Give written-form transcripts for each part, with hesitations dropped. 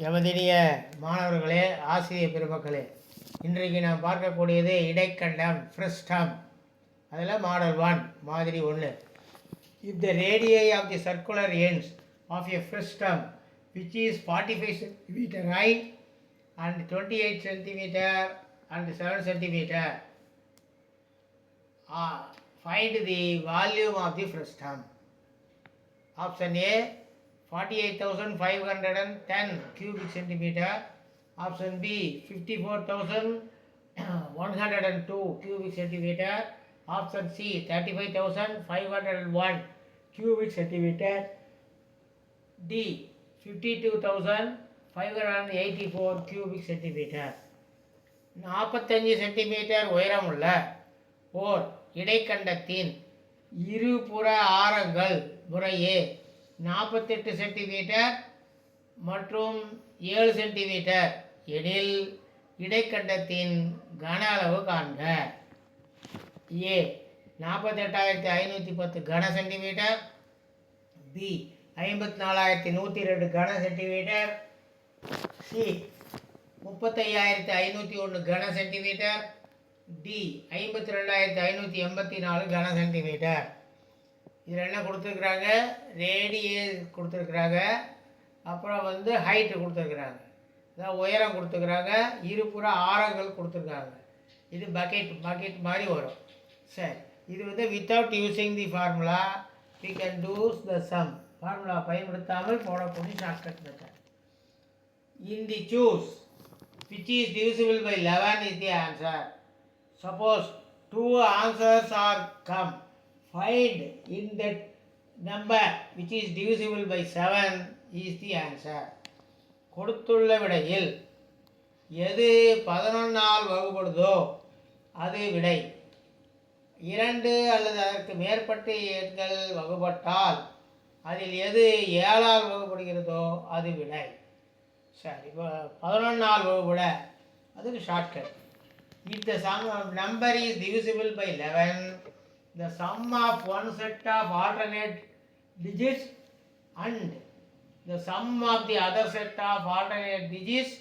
எமதினிய மாணவர்களே, ஆசிரியர் பெருமக்களே, இன்றைக்கு நாம் பார்க்கக்கூடியது இடைக்கண்டம் ஃப்ரிஸ்டம். அதில் மாடல் 1 மாதிரி 1. If the radii of the circular ends of a frustum which is 45 cm high and 28 cm and 7 cm, find the volume of the frustum. Option A 48,510 cubic centimeter. Option B 54,102 cubic centimeter. Option C 35,501 cubic centimeter. D 52,584 cubic centimeter. 45 centimetre உயரமுள்ள ஓர் இடைக்கண்டத்தின் இருபுற ஆரங்கள் முறையே 48 centimetre மற்றும் 7 centimetre எனில் இடைக்கண்டத்தின் கன அளவு காண்க. ஏ 48,510 கன centimetre. B 54,102 கன centimetre. C 35,501 கன சென்டிமீட்டர். டி 52,584 கன சென்டிமீட்டர். இதில் என்ன கொடுத்துருக்குறாங்க? ரேடியஸ் கொடுத்துருக்குறாங்க, அப்புறம் ஹைட்டு கொடுத்துருக்குறாங்க, அதாவது உயரம் கொடுத்துருக்குறாங்க, இருபுற ஆரங்கள் கொடுத்துருக்காங்க. இது பக்கெட் மாதிரி வரும். சரி, இது without using the formula we can do the sum. Formula பயன்படுத்தாமல் போடக்கூடிய shortcut method. In the choose which is divisible by 11 is the answer. Suppose two answers are come. Find in that number which is divisible by 7 is the answer. கொடுத்துள்ள விடையில் எது 11ஆல் வகுப்படுதோ அது விடை. 2 அல்லது அதற்கு மேற்பட்ட எண்கள் வகுப்பட்டால் அதில் எது 7ஆல் வகுப்படுகிறதோ அது விடை. சரி, இப்போ 11ஆல் வகுப்பட அதுக்கு shortcut. If the sum of number is divisible by 11, the sum of one set of alternate digits and the sum of the other set of alternate digits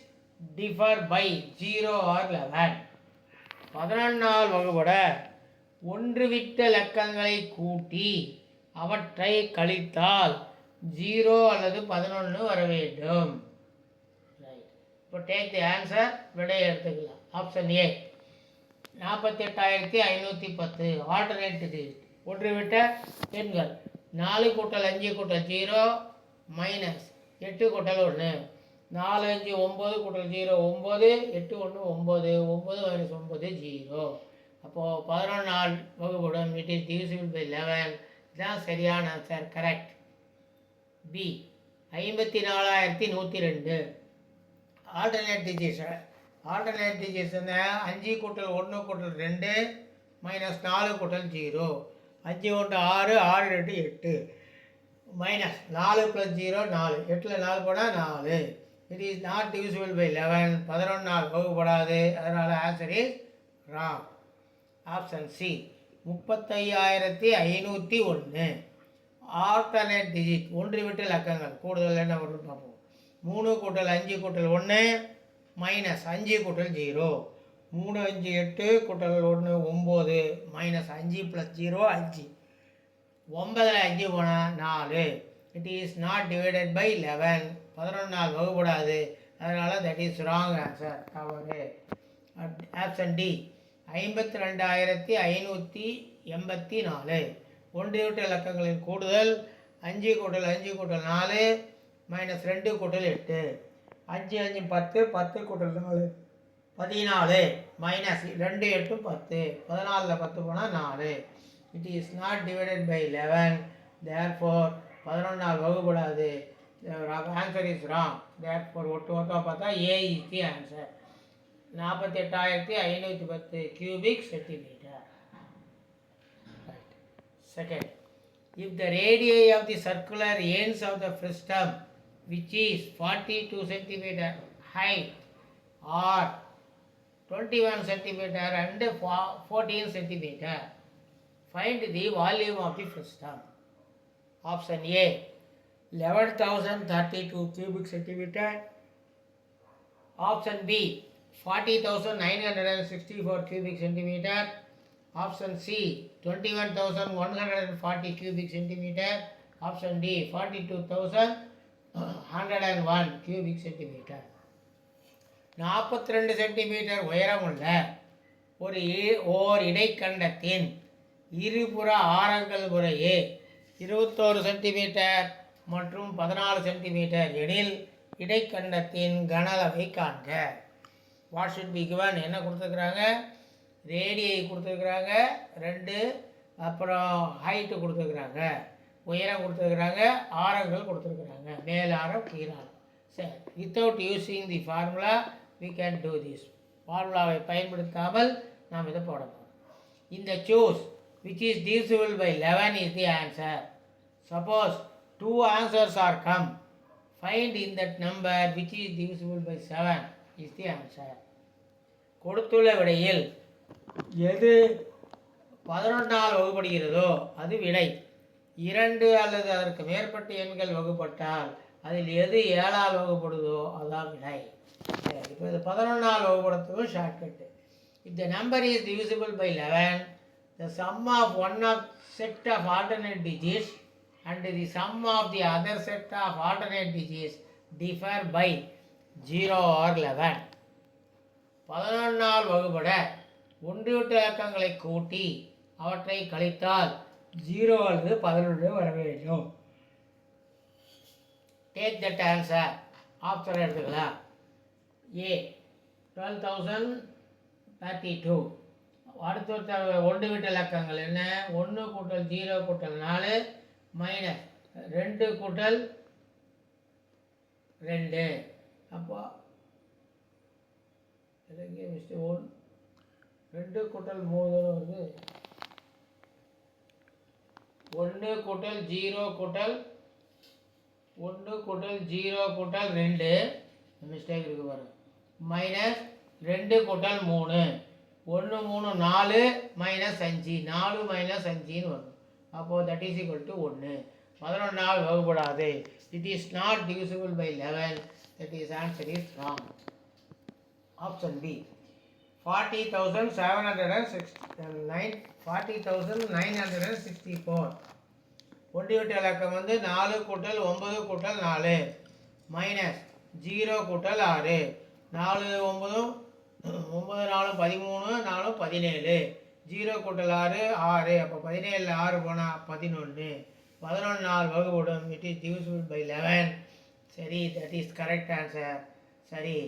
differ by 0 or 11. 11ஆல் வகுப்பட ஒன்று விட்ட இலக்கங்களை கூட்டி அவற்றை கழித்தால் 0 அல்லது 11 வர வேண்டும். இப்போ டேக் தி ஆன்சர், விடையை எடுத்துக்கலாம். ஆப்ஷன் ஏ 48,510 ஆல்டர்னேட் டிஜிட், ஒன்று விட்ட எண்கள். 4 கூட்டல் 5 கூட்டல் 0 மைனஸ் 8 கூட்டல் 1, 4 5 9 கூட்டல் 0 9, 8 1 9, 9 மைனஸ் 9 0. அப்போது 11ஆல் வகுப்படும். It is divisible by 11. இதுதான் சரியான answer, correct. B 54,102 alternate digits. Alternate digits 5 கூட்டல் 1 கூட்டல் 2 மைனஸ் 4 கூட்டல் 0, 5 1 6, 6 2 8, மைனஸ் 4 ப்ளஸ் 0 4, 8ல் 4 போனால் 4. It is not divisible by 11. 11ஆல் வகுப்படாது, அதனால் answer is wrong. Option C 35,501 alternate digit, ஒன்று விட்டு இலக்கங்கள். கூடுதல் என்ன வரும்னு பார்ப்போம். 3 கூட்டல் 5 கூட்டல் 1 மைனஸ் 5 கூட்டல் 0, 3 5 8 கூட்டல் 1 9, மைனஸ் 5 ப்ளஸ் 0 5, 9ல் 5 போனால் 4. It is not divided by 11. 11ஆல் வகுப்படாது, அதனால் தட் இஸ் ராங் ஆன்சர், தவறு. ஆப்ஷன் டி 52,584 ஒன்று விட்ட இலக்கங்களின் கூடுதல் 5 கூட்டல் 5 கூட்டல் 4 மைனஸ் 2 கூட்டல் 8, 5 5 10, 10 கூட்டல் 4 14, மைனஸ் 2 8 10, 14ல் 10 போனால் 4. It is not divided by 11. Therefore 11ஆல் வகுப்படாது, ஆன்சர் இஸ் ராங். தேர்ஃபோர் ஒட்டு மொத்தமாக பார்த்தா A is the answer. 48,510 cubic centimeter. Second, if the radii of the circular ends of the frustum which is 42 cm high or 21 cm and 14 cm, find the volume of the frustum. Option A 11,032 cubic centimeter. Option B 40,964 cubic centimeter. Option C 21,140 cubic centimeter. Option D 42,101 cubic centimeter. 42 centimetre உயரமுள்ள ஓர் இடைக்கண்டத்தின் இருபுற ஆரங்கள் முறையே 21 centimetre மற்றும் 14 centimetre எனில் இடைக்கண்டத்தின் கன அளவை காண்க. What should be given? என்ன கொடுத்துருக்குறாங்க? ரேடியை கொடுத்துருக்குறாங்க 2, அப்புறம் ஹைட்டு கொடுத்துருக்குறாங்க, உயரம் கொடுத்துருக்குறாங்க, ஆரங்கள் கொடுத்துருக்குறாங்க, மேல் ஆரம் கீழ் ஆரம். சரி, without using the formula we can do this. ஃபார்முலாவை பயன்படுத்தாமல் நாம் இதை போட போகிறோம். இந்த choose which is divisible by 11 is the answer. Suppose 2 answers are come. Find in that number which is divisible by 7 is the answer. கொடுத்துள்ள விடையில் எது 11ஆல் வகுப்படுகிறதோ அது விடை. 2 அல்லது அதற்கு மேற்பட்ட எண்கள் வகுப்பட்டால் அதில் எது 7ஆல் வகுப்படுதோ அதுதான் விடை. இப்போ இது 11ஆல் வகுப்படுத்தும் shortcut. If the number is divisible by 11, the sum of one of set of alternate digits and the sum of the other set of alternate digits differ by 0 or 11. 11ஆல் வகுபட ஒன்றுவிட்ட இலக்கங்களை கூட்டி அவற்றை கழித்தால் 0 அல்லது 11 வர வேண்டும். Take that answer. ஆப்ஷன் எடுத்துக்கலாம். A 12,032. அடுத்த ஒன்று விட்ட இலக்கங்கள் என்ன? 1 கூட்டல் 0 கூட்டல் 4 மைனஸ் 2 கூட்டல் 2. அப்போ 2 கூட்டல் 3 வருது. 1 கூட்டல் 0 கூட்டல் 1 கூட்டல் 0 கூட்டல் 2 மிஸ்டேக் இருக்கு பாருங்க. மைனஸ் 2 கூட்டல் 3 1 3 4 மைனஸ் 5 4 மைனஸ் 5ன்னு வரும். அப்போது தட் இஸ் ஈக்குவல் டு 1. 11ஆல் வகுப்படாது. It is not divisible by 11. That is answer is wrong. Option B 40,964. ஒன்றிவிட்ட இலக்கம் வந்து 4 கூட்டல் 9 கூட்டல் 4 மைனஸ் 0 கூட்டல் 6. 4 9 9 4 13 4 17. 0 கூட்டல் 6 6. அப்போ 17 6 போனால் 11. 11ஆல் வகுப்படும். It is divisible by 11. சரி, தட் இஸ் கரெக்ட் ஆன்சர். சரி,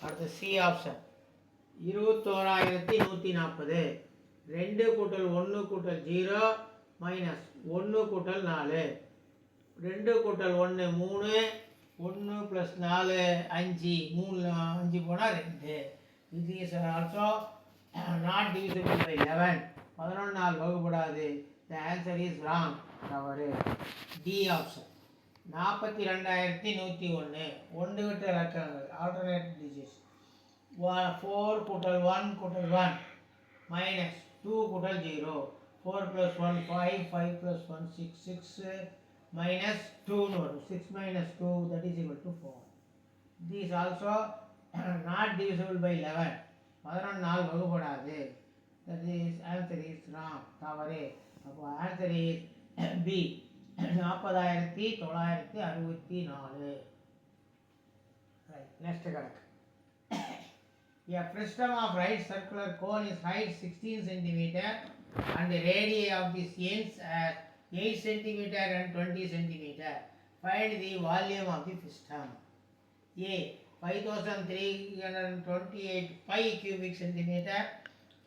அடுத்து சி ஆப்ஷன். 21,140. 2 கூட்டல் 1 கூட்டல் 0 மைனஸ் 1 கூட்டல் 4. 2 கூட்டல் 1 3. 1 + 4 5. 3 5 போனால் 2. இது is also not divisible by 11. 11ஆல் வகுப்படாது. The answer is wrong. தவறு. D option. 42,101. ஒன்று விட்ட இலக்கங்கள் ஆல்டர்னேட் டிஜிட்ஸ். 4 கூட்டல் 1 கூட்டல் 1 மைனஸ் 2 கூட்டல் 0. 4 + 1 5 5 + 1 6 6 minus 2 வரும். 6 minus 2 that is equal to 4. This also not divisible by 11. 11ஆல் வகுப்படாது. That is answer is wrong. தவறு. அப்போ answer is B 40,964. Right. Next கணக்கு. A prism of right circular cone is height 16 cm and the radii of these ends as 8 cm and 20 cm. Find the volume of the prism. A 5,328 pi cubic centimeter,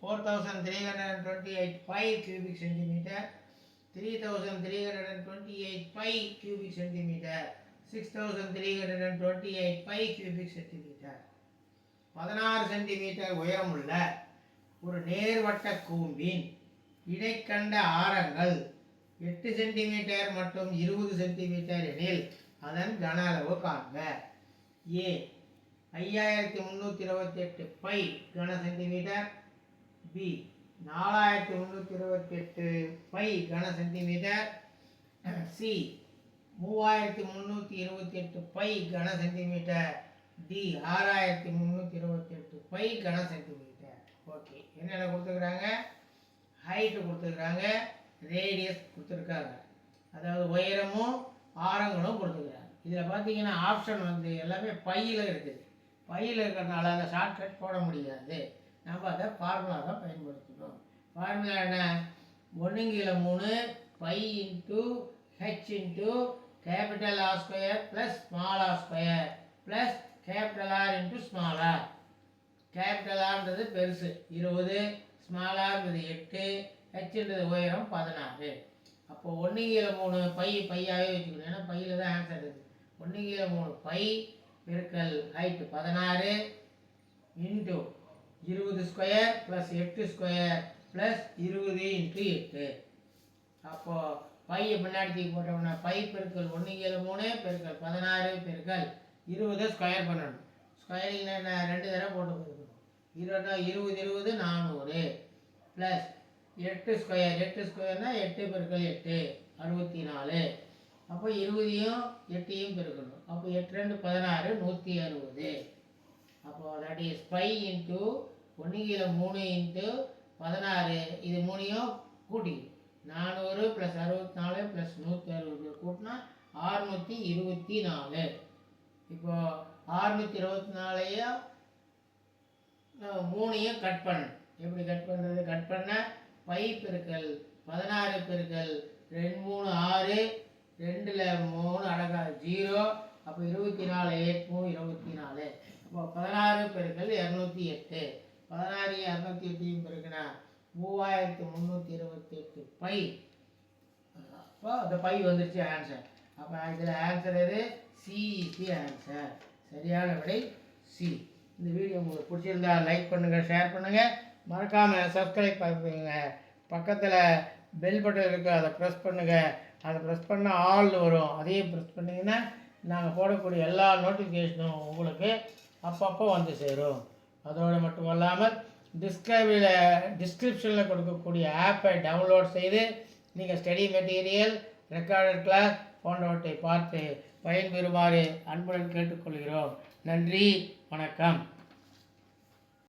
4,328 pi cubic centimeter, 3,328 pi cubic centimeter, 6,328 pi cubic centimeter. 16 centimetre உயரமுள்ள ஒரு நேர்வட்ட கூம்பின் இடைக்கண்ட ஆரங்கள் 8 centimetre மற்றும் 20 centimetre எனில் அதன் கன அளவு காண்க. ஏ 5,328 by கன சென்டிமீட்டர். பி 4,328 பை கன சென்டிமீட்டர். சி 3,328 பை கன சென்டிமீட்டர். டி 6328 பை கன சென்டிமீட்டர். ஓகே, என்னென்ன கொடுத்துருக்குறாங்க? ஹைட்டு கொடுத்துருக்குறாங்க, ரேடியஸ் கொடுத்துருக்காங்க, அதாவது உயரமும் ஆரங்களும் கொடுத்துருக்குறாங்க. இதில் பார்த்தீங்கன்னா ஆப்ஷன் வந்து எல்லாமே பையில் இருக்குது. பையில் இருக்கிறதுனால அந்த ஷார்ட்கட் போட முடியாது. நம்ம அதை ஃபார்முலா தான் பயன்படுத்தணும். ஃபார்முலா என்ன? 1/3 pi into H into capital R square plus small R square plus capital R into small R. Capital ஆர்ன்றது பெருசு 20, ஸ்மால் ஆர்ன்றது 8, ஹெச்ன்றது உயரம் 16. அப்போ 1/3 பை பையாகவே வச்சுக்கணும், ஏன்னா பையில் தான் ஆன்சர் இருக்குது. 1/3 பை பெருக்கல் height 16 into 20 square plus 8 square plus 20 into 8. அப்போது பையை பின்னாடி தூக்கி போட்டோம்னா பை பெருக்கல் 1/3 பெருக்கல் 16 பெருக்கல் 20 ஸ்கொயர் பண்ணணும். ஸ்கொயரிங் என்ன 2 தடவை போட்டு கொடுக்கணும். 20 20 400 ப்ளஸ் 8 ஸ்கொயர். 8 ஸ்கொயர்னால் 8 பெருக்கல் 8 64. அப்போ 20யும் 8யும் பெருக்கணும். அப்போ 8 2 16 160. அப்போது that is pi into 1/3 into 16. இது 3யும் கூட்டி 400 ப்ளஸ் 64 ப்ளஸ் 160 கூட்டினா 624. இப்போது 624ஐயும் 3யும் கட் பண்ணணும். எப்படி கட் பண்ணுறது? கட் பண்ண பை பெருக்கல் 16 பெருக்கல் 2 3 6, 2ல் 3 அழகா 0. அப்போ 24 8 24. அப்போ 16 பெருக்கல் 208. 16 208 பெருக்கினா 3328 பை. அப்போ அந்த பை வந்துருச்சு ஆன்சர். அப்போ இதில் ஆன்சர் எது? C is the answer. சரியான விடை சி. இந்த வீடியோ உங்களுக்கு பிடிச்சிருந்தா லைக் பண்ணுங்கள், ஷேர் பண்ணுங்கள், மறக்காமல் சப்ஸ்கிரைப் பண்ணுங்க. பக்கத்தில் பெல் பட்டன் இருக்குது, அதை ப்ரெஸ் பண்ணுங்கள். அதை ப்ரெஸ் பண்ணால் ஆல்னு வரும், அதையும் ப்ரெஸ் பண்ணிங்கன்னா நாங்கள் போடக்கூடிய எல்லா நோட்டிஃபிகேஷனும் உங்களுக்கு அப்பப்போ வந்து சேரும். அதோடு மட்டும் இல்லாமல் டிஸ்கிரிப்ஷனில் கொடுக்கக்கூடிய ஆப்பை டவுன்லோட் செய்து நீங்கள் ஸ்டடி மெட்டீரியல், ரெக்கார்டட் கிளாஸ் போன்றவற்றை பார்த்து பயன்பெறுமாறு அன்புடன் கேட்டுக்கொள்கிறோம். நன்றி, வணக்கம்.